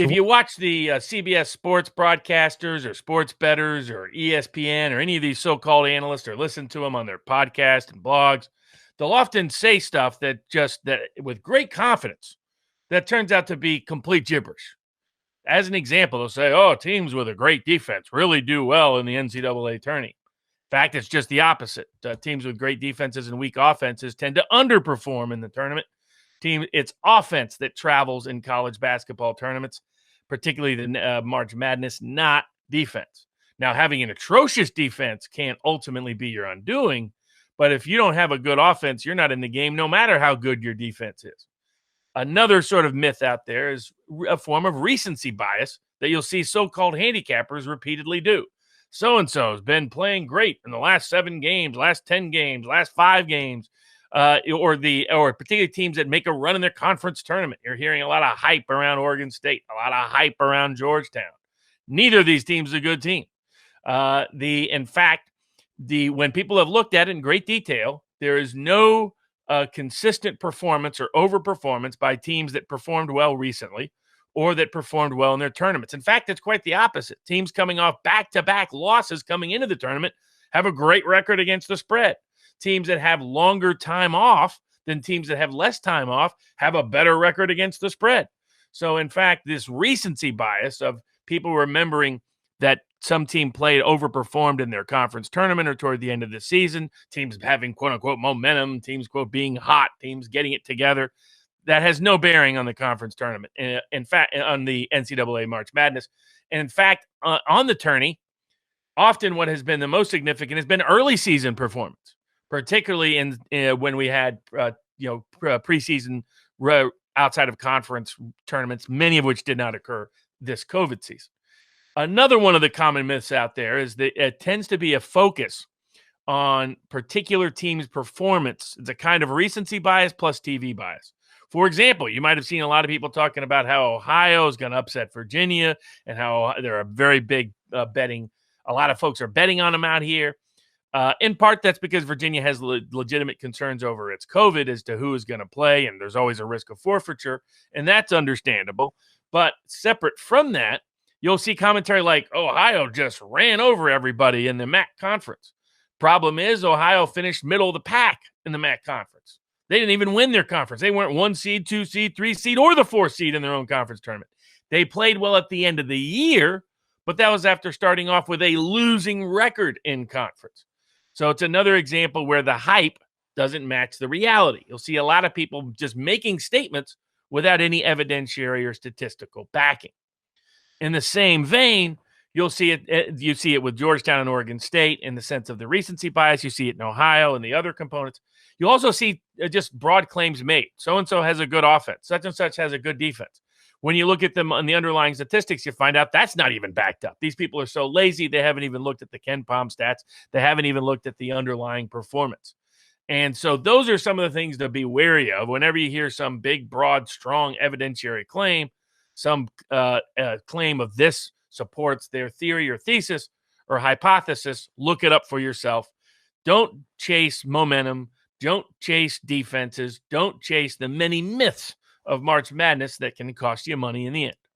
if you watch the CBS sports broadcasters or sports bettors or ESPN or any of these so-called analysts or listen to them on their podcast and blogs, they'll often say stuff that with great confidence that turns out to be complete gibberish. As an example, they'll say, oh, teams with a great defense really do well in the NCAA tourney. In fact, it's just the opposite. Teams with great defenses and weak offenses tend to underperform in the tournament. It's offense that travels in college basketball tournaments, particularly the March Madness, not defense. Now, having an atrocious defense can't ultimately be your undoing, but if you don't have a good offense, you're not in the game, no matter how good your defense is. Another sort of myth out there is a form of recency bias that you'll see so-called handicappers repeatedly do. So-and-so has been playing great in the last 7 games, last 10 games, last 5 games, or particularly teams that make a run in their conference tournament. You're hearing a lot of hype around Oregon State, a lot of hype around Georgetown. Neither of these teams is a good team. In fact, when people have looked at it in great detail, there is no consistent performance or overperformance by teams that performed well recently or that performed well in their tournaments. In fact, it's quite the opposite. Teams coming off back-to-back losses coming into the tournament have a great record against the spread. Teams that have longer time off than teams that have less time off have a better record against the spread. So, in fact, this recency bias of people remembering that some team played overperformed in their conference tournament or toward the end of the season, teams having quote-unquote momentum, teams, quote, being hot, teams getting it together, that has no bearing on the conference tournament. In fact, on the NCAA March Madness. And in fact, on the tourney, often what has been the most significant has been early season performance, particularly when we had preseason outside of conference tournaments, many of which did not occur this COVID season. Another one of the common myths out there is that it tends to be a focus on particular teams' performance. It's a kind of recency bias plus TV bias. For example, you might have seen a lot of people talking about how Ohio is going to upset Virginia and how they're a very big betting. A lot of folks are betting on them out here. In part, that's because Virginia has legitimate concerns over its COVID as to who is going to play, and there's always a risk of forfeiture, and that's understandable. But separate from that, you'll see commentary like Ohio just ran over everybody in the MAC conference. Problem is, Ohio finished middle of the pack in the MAC conference. They didn't even win their conference. They weren't 1 seed, 2 seed, 3 seed, or the 4 seed in their own conference tournament. They played well at the end of the year, but that was after starting off with a losing record in conference. So it's another example where the hype doesn't match the reality. You'll see a lot of people just making statements without any evidentiary or statistical backing. In the same vein, you see it with Georgetown and Oregon State in the sense of the recency bias. You see it in Ohio and the other components. You also see just broad claims made. So-and-so has a good offense. Such and such has a good defense. When you look at them on the underlying statistics, you find out that's not even backed up. These people are so lazy, they haven't even looked at the KenPom stats. They haven't even looked at the underlying performance. And so those are some of the things to be wary of whenever you hear some big, broad, strong evidentiary claim, some claim of this supports their theory or thesis or hypothesis. Look it up for yourself. Don't chase momentum. Don't chase defenses. Don't chase the many myths of March Madness that can cost you money in the end.